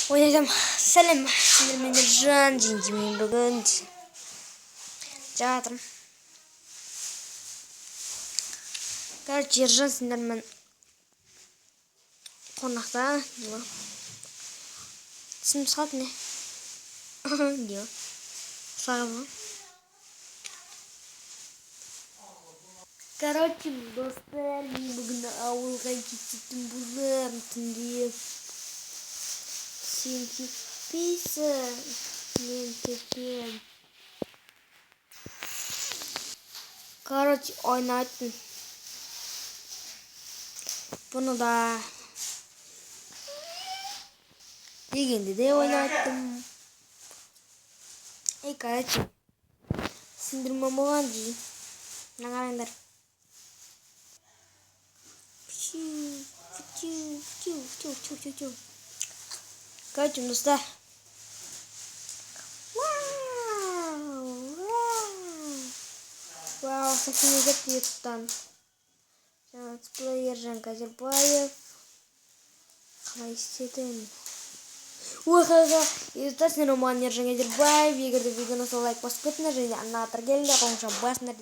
Oynayacağım. Selam. Sinirmen Ercan. Cincimin bugün. Жатырмын. Короче, Ержан Sinirmen қонақта. Тісім сағат не? Диyor. Сағат. Короче, достар, мен бүгін ауылға кететін болам деп. Сен кетпейсің, мен кетем. Короче, ойнайтын. Bunu da дегенде де ойнайтын. Короче, сындырма болған дейін. Мына қараңдар. Короче, достар. Вау, совсем не запитан. Летсплеер Ержан Казербаев. Қалай істедің? Уа-ха-ха! Естественно, роман Ержан Казербаев. Егер де видеоны лайк басып кетіңдер және ана атыр келіңдер. Қоңша басына